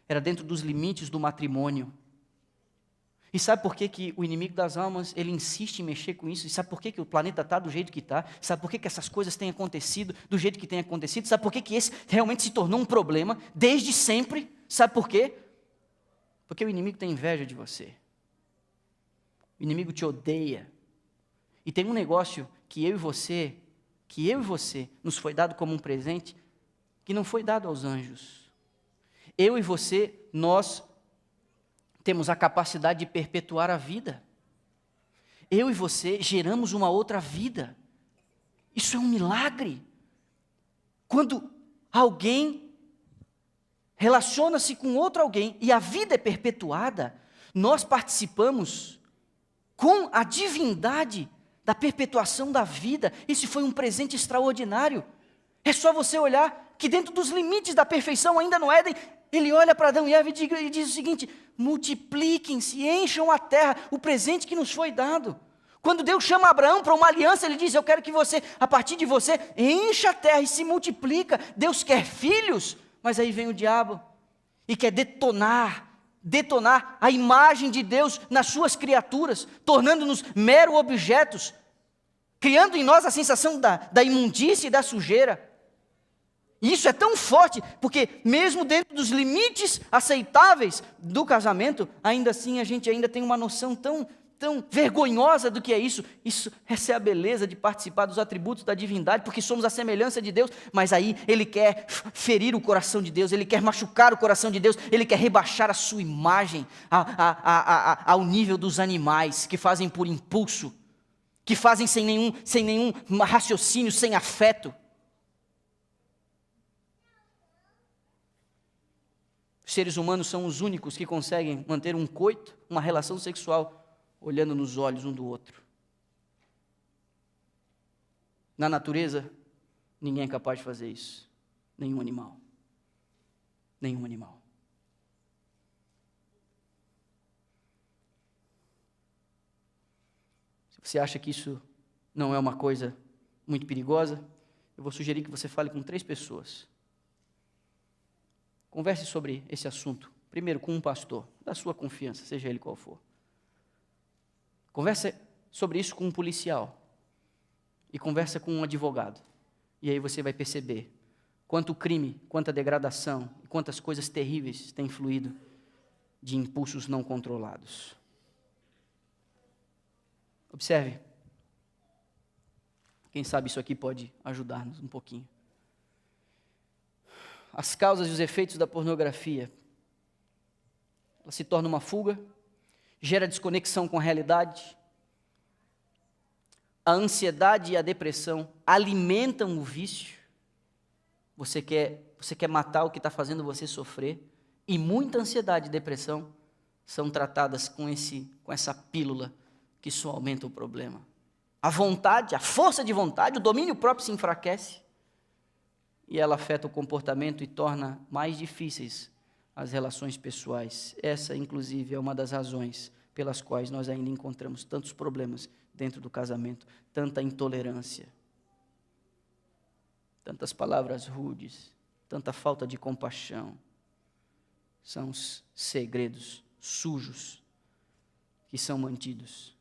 Era dentro dos limites do matrimônio. E sabe por que o inimigo das almas, ele insiste em mexer com isso? E sabe por que o planeta está do jeito que está? Sabe por que essas coisas têm acontecido do jeito que têm acontecido? Sabe por que esse realmente se tornou um problema desde sempre? Sabe por quê? Porque o inimigo tem inveja de você. O inimigo te odeia. E tem um negócio que eu e você nos foi dado como um presente, que não foi dado aos anjos. Eu e você, nós temos a capacidade de perpetuar a vida. Eu e você geramos uma outra vida. Isso é um milagre. Quando alguém relaciona-se com outro alguém e a vida é perpetuada, nós participamos com a divindade da perpetuação da vida. Esse foi um presente extraordinário. É só você olhar que dentro dos limites da perfeição, ainda no Éden, ele olha para Adão e Eva e diz o seguinte: multipliquem-se, encham a terra, o presente que nos foi dado. Quando Deus chama Abraão para uma aliança, Ele diz, eu quero que você, a partir de você, encha a terra e se multiplica. Deus quer filhos, mas aí vem o diabo e quer detonar a imagem de Deus nas suas criaturas, tornando-nos mero objetos, criando em nós a sensação da imundície e da sujeira. E isso é tão forte, porque mesmo dentro dos limites aceitáveis do casamento, ainda assim a gente ainda tem uma noção tão vergonhosa do que é isso. Essa é a beleza de participar dos atributos da divindade, porque somos a semelhança de Deus, mas aí Ele quer ferir o coração de Deus, Ele quer machucar o coração de Deus, Ele quer rebaixar a sua imagem ao nível dos animais, que fazem por impulso, que fazem sem nenhum raciocínio, sem afeto. Os seres humanos são os únicos que conseguem manter um coito, uma relação sexual, olhando nos olhos um do outro. Na natureza, ninguém é capaz de fazer isso. Nenhum animal. Nenhum animal. Se você acha que isso não é uma coisa muito perigosa, eu vou sugerir que você fale com 3 pessoas. Converse sobre esse assunto, primeiro com um pastor, da sua confiança, seja ele qual for. Converse sobre isso com um policial. E conversa com um advogado. E aí você vai perceber quanto crime, quanta degradação, e quantas coisas terríveis têm fluído de impulsos não controlados. Observe. Quem sabe isso aqui pode ajudar-nos um pouquinho. As causas e os efeitos da pornografia. Ela se torna uma fuga, gera desconexão com a realidade. A ansiedade e a depressão alimentam o vício. Você quer matar o que está fazendo você sofrer. E muita ansiedade e depressão são tratadas com essa pílula que só aumenta o problema. A vontade, a força de vontade, o domínio próprio se enfraquece. E ela afeta o comportamento e torna mais difíceis as relações pessoais. Essa, inclusive, é uma das razões pelas quais nós ainda encontramos tantos problemas dentro do casamento, tanta intolerância, tantas palavras rudes, tanta falta de compaixão. São os segredos sujos que são mantidos.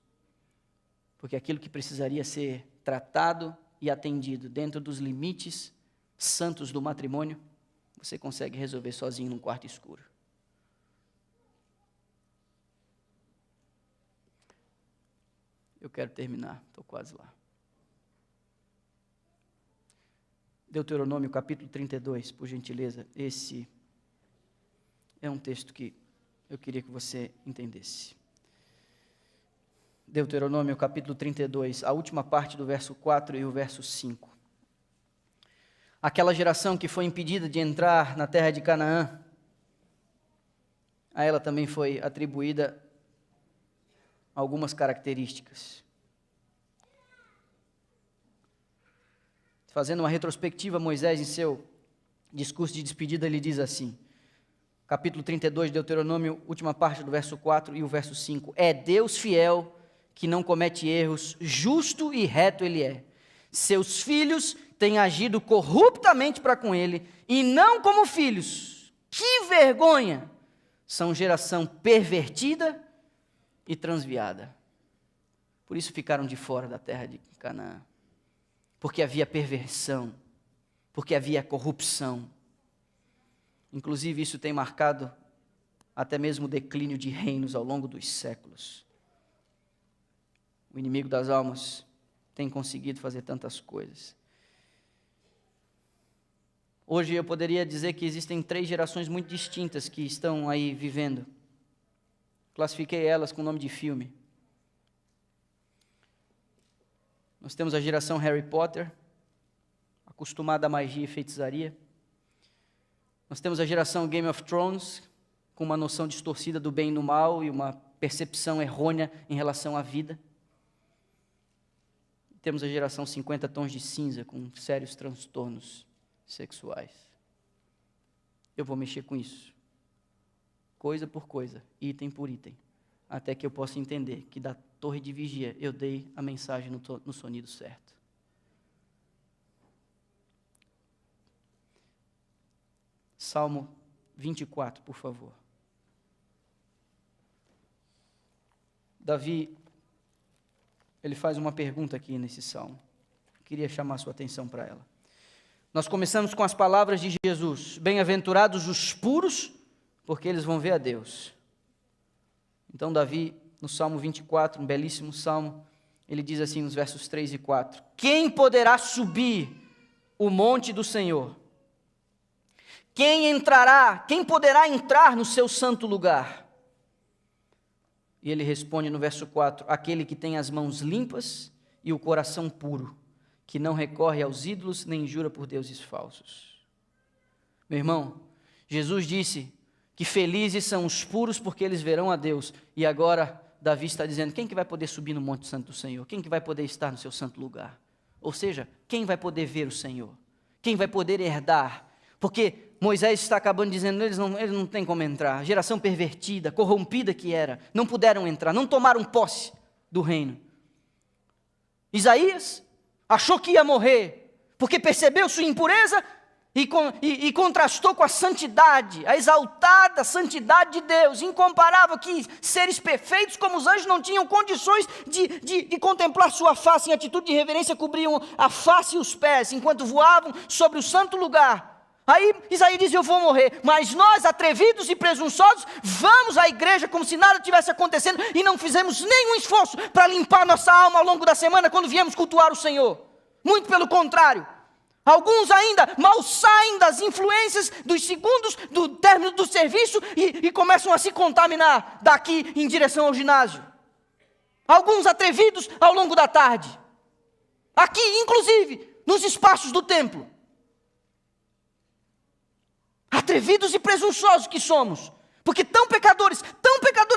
Porque aquilo que precisaria ser tratado e atendido dentro dos limites santos do matrimônio, você consegue resolver sozinho num quarto escuro. Eu quero terminar, estou quase lá. Deuteronômio capítulo 32, por gentileza. Esse é um texto que eu queria que você entendesse. Deuteronômio capítulo 32, a última parte do verso 4 e o verso 5. Aquela geração que foi impedida de entrar na terra de Canaã, a ela também foi atribuída algumas características. Fazendo uma retrospectiva, Moisés, em seu discurso de despedida, ele diz assim, capítulo 32 de Deuteronômio, última parte do verso 4 e o verso 5. É Deus fiel, que não comete erros, justo e reto ele é. Seus filhos têm agido corruptamente para com ele, e não como filhos. Que vergonha! São geração pervertida e transviada. Por isso ficaram de fora da terra de Canaã. Porque havia perversão, porque havia corrupção. Inclusive isso tem marcado até mesmo o declínio de reinos ao longo dos séculos. O inimigo das almas tem conseguido fazer tantas coisas. Hoje eu poderia dizer que existem 3 gerações muito distintas que estão aí vivendo. Classifiquei elas com o nome de filme. Nós temos a geração Harry Potter, acostumada à magia e feitiçaria. Nós temos a geração Game of Thrones, com uma noção distorcida do bem e do mal e uma percepção errônea em relação à vida. Temos a geração 50 tons de cinza, com sérios transtornos sexuais. Eu vou mexer com isso, coisa por coisa, item por item, até que eu possa entender que da torre de vigia eu dei a mensagem no sonido certo. Salmo 24, por favor. Davi, ele faz uma pergunta aqui nesse salmo. Queria chamar sua atenção para ela. Nós começamos com as palavras de Jesus: bem-aventurados os puros, porque eles vão ver a Deus. Então Davi, no Salmo 24, um belíssimo salmo, ele diz assim nos versos 3 e 4: quem poderá subir o monte do Senhor? Quem poderá entrar no seu santo lugar? E ele responde no verso 4, aquele que tem as mãos limpas e o coração puro, que não recorre aos ídolos, nem jura por deuses falsos. Meu irmão, Jesus disse que felizes são os puros, porque eles verão a Deus. E agora Davi está dizendo, quem que vai poder subir no monte santo do Senhor? Quem que vai poder estar no seu santo lugar? Ou seja, quem vai poder ver o Senhor? Quem vai poder herdar? Porque Moisés está acabando dizendo, eles não têm como entrar. Geração pervertida, corrompida que era, não puderam entrar, não tomaram posse do reino. Isaías achou que ia morrer, porque percebeu sua impureza e contrastou com a santidade, a exaltada santidade de Deus, incomparável, que seres perfeitos como os anjos não tinham condições de contemplar sua face. Em atitude de reverência cobriam a face e os pés, enquanto voavam sobre o santo lugar. Aí Isaías diz, eu vou morrer, mas nós, atrevidos e presunçosos, vamos à igreja como se nada tivesse acontecendo e não fizemos nenhum esforço para limpar nossa alma ao longo da semana quando viemos cultuar o Senhor. Muito pelo contrário. Alguns ainda mal saem das influências dos segundos do término do serviço e começam a se contaminar daqui em direção ao ginásio. Alguns atrevidos ao longo da tarde. Aqui, inclusive, nos espaços do templo. Atrevidos e presunçosos que somos, porque tão pecadores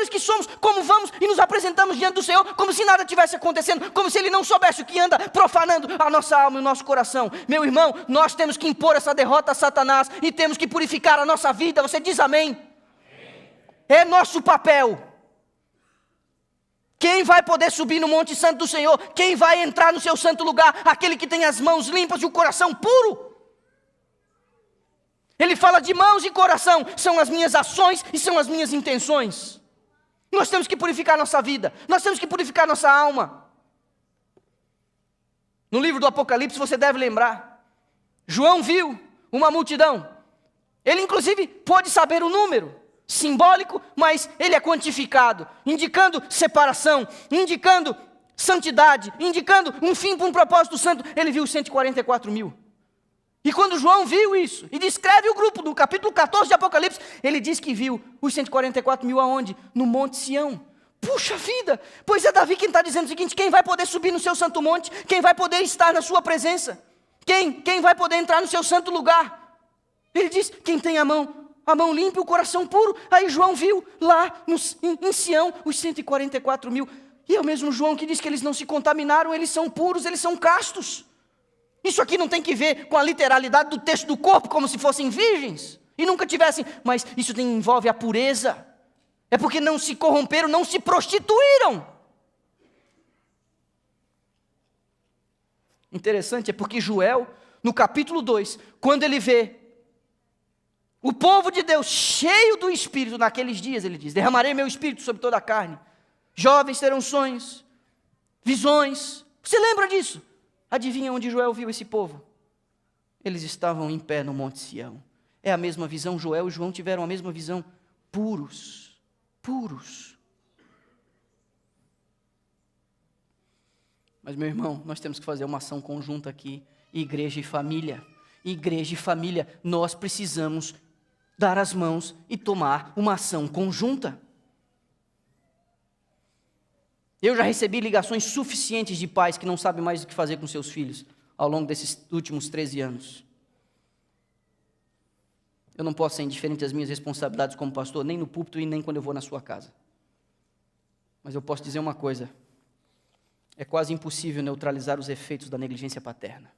que somos, como vamos e nos apresentamos diante do Senhor, como se nada tivesse acontecendo, como se Ele não soubesse o que anda profanando a nossa alma e o nosso coração. Meu irmão, nós temos que impor essa derrota a Satanás, e temos que purificar a nossa vida. Você diz amém? Amém. É nosso papel. Quem vai poder subir no Monte Santo do Senhor? Quem vai entrar no seu santo lugar? Aquele que tem as mãos limpas e o coração puro. Ele fala de mãos e coração, são as minhas ações e são as minhas intenções. Nós temos que purificar nossa vida, nós temos que purificar nossa alma. No livro do Apocalipse você deve lembrar, João viu uma multidão, ele inclusive pôde saber o número, simbólico, mas ele é quantificado, indicando separação, indicando santidade, indicando um fim para um propósito santo. Ele viu 144 mil. E quando João viu isso, e descreve o grupo do capítulo 14 de Apocalipse, ele diz que viu os 144 mil aonde? No Monte Sião, Puxa vida, pois é Davi quem está dizendo o seguinte: quem vai poder subir no seu santo monte? Quem vai poder estar na sua presença? Quem vai poder entrar no seu santo lugar? Ele diz, quem tem a mão limpa e o coração puro. Aí João viu lá em Sião os 144 mil. E é o mesmo João que diz que eles não se contaminaram, eles são puros, eles são castos. Isso aqui não tem que ver com a literalidade do texto do corpo, como se fossem virgens, e nunca tivessem, mas isso envolve a pureza. É porque não se corromperam, não se prostituíram. Interessante, é porque Joel, no capítulo 2, quando ele vê o povo de Deus cheio do Espírito, naqueles dias ele diz, derramarei meu Espírito sobre toda a carne, jovens terão sonhos, visões. Você lembra disso? Adivinha onde Joel viu esse povo? Eles estavam em pé no Monte Sião. É a mesma visão, Joel e João tiveram a mesma visão, puros. Mas, meu irmão, nós temos que fazer uma ação conjunta aqui, igreja e família. Igreja e família, nós precisamos dar as mãos e tomar uma ação conjunta. Eu já recebi ligações suficientes de pais que não sabem mais o que fazer com seus filhos ao longo desses últimos 13 anos. Eu não posso ser indiferente às minhas responsabilidades como pastor, nem no púlpito e nem quando eu vou na sua casa. Mas eu posso dizer uma coisa, é quase impossível neutralizar os efeitos da negligência paterna.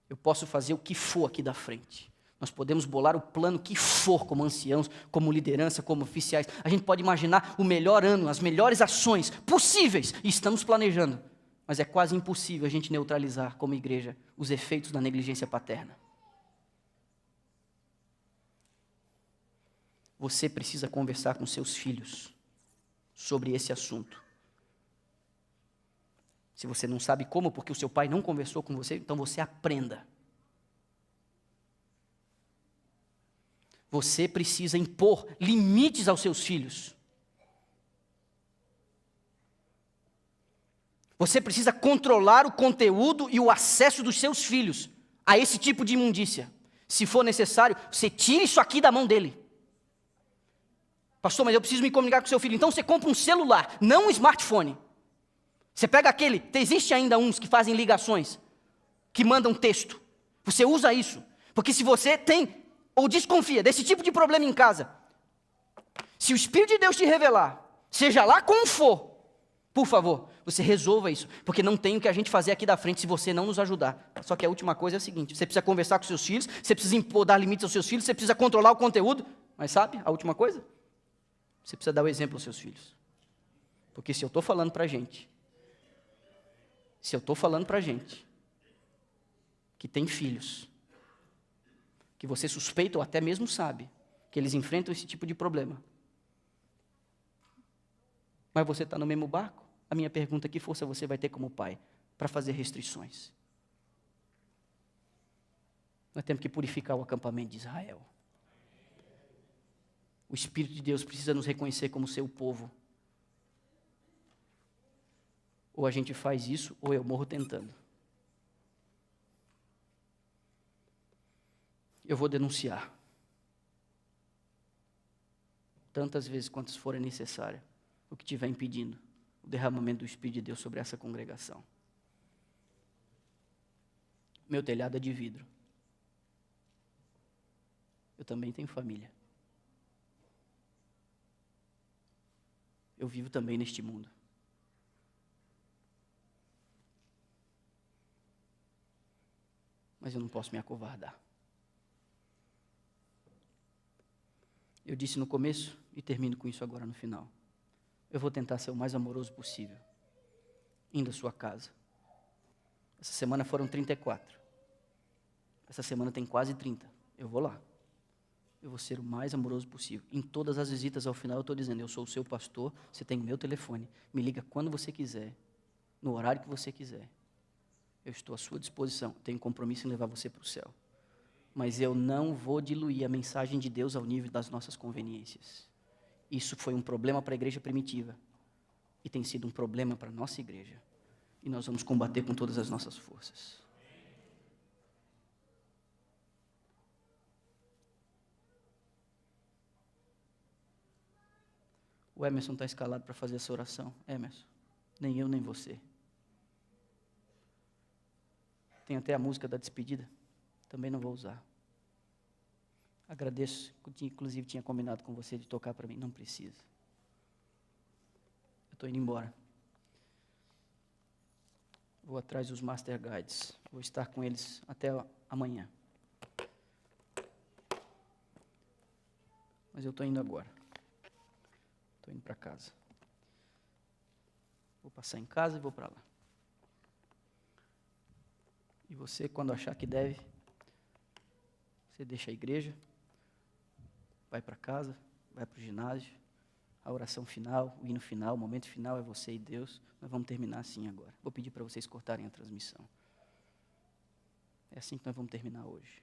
Eu posso fazer o que for aqui da frente. Nós podemos bolar o plano que for, como anciãos, como liderança, como oficiais. A gente pode imaginar o melhor ano, as melhores ações possíveis, e estamos planejando. Mas é quase impossível a gente neutralizar, como igreja, os efeitos da negligência paterna. Você precisa conversar com seus filhos sobre esse assunto. Se você não sabe como, porque o seu pai não conversou com você, então você aprenda. Você precisa impor limites aos seus filhos. Você precisa controlar o conteúdo e o acesso dos seus filhos a esse tipo de imundícia. Se for necessário, você tira isso aqui da mão dele. Pastor, mas eu preciso me comunicar com seu filho. Então você compra um celular, não um smartphone. Você pega aquele, existe ainda uns que fazem ligações, que mandam texto. Você usa isso, porque se você tem ou desconfia desse tipo de problema em casa, se o Espírito de Deus te revelar, seja lá como for, por favor, você resolva isso, porque não tem o que a gente fazer aqui da frente se você não nos ajudar. Só que a última coisa é a seguinte, você precisa conversar com seus filhos, você precisa impor, dar limites aos seus filhos, você precisa controlar o conteúdo, mas sabe, a última coisa? Você precisa dar o exemplo aos seus filhos. Porque se eu estou falando para a gente, que tem filhos, que você suspeita ou até mesmo sabe, que eles enfrentam esse tipo de problema, mas você está no mesmo barco, a minha pergunta é: que força você vai ter como pai para fazer restrições? Nós temos que purificar o acampamento de Israel. O Espírito de Deus precisa nos reconhecer como seu povo. Ou a gente faz isso, ou eu morro tentando. Eu vou denunciar. Tantas vezes quantas forem necessárias, o que estiver impedindo o derramamento do Espírito de Deus sobre essa congregação. Meu telhado é de vidro. Eu também tenho família. Eu vivo também neste mundo. Mas eu não posso me acovardar. Eu disse no começo, e termino com isso agora no final. Eu vou tentar ser o mais amoroso possível, indo à sua casa. Essa semana foram 34. Essa semana tem quase 30. Eu vou lá. Eu vou ser o mais amoroso possível. Em todas as visitas ao final eu estou dizendo, eu sou o seu pastor, você tem o meu telefone, me liga quando você quiser, no horário que você quiser. Eu estou à sua disposição, tenho compromisso em levar você para o céu. Mas eu não vou diluir a mensagem de Deus ao nível das nossas conveniências. Isso foi um problema para a igreja primitiva. E tem sido um problema para a nossa igreja. E nós vamos combater com todas as nossas forças. O Emerson está escalado para fazer essa oração. Emerson, nem eu nem você. Tem até a música da despedida. Também não vou usar. Agradeço, inclusive tinha combinado com você de tocar para mim. Não precisa. Eu estou indo embora. Vou atrás dos Master Guides. Vou estar com eles até amanhã. Mas eu estou indo agora. Estou indo para casa. Vou passar em casa e vou para lá. E você, quando achar que deve, você deixa a igreja, vai para casa, vai para o ginásio, a oração final, o hino final, o momento final é você e Deus. Nós vamos terminar assim agora. Vou pedir para vocês cortarem a transmissão. É assim que nós vamos terminar hoje.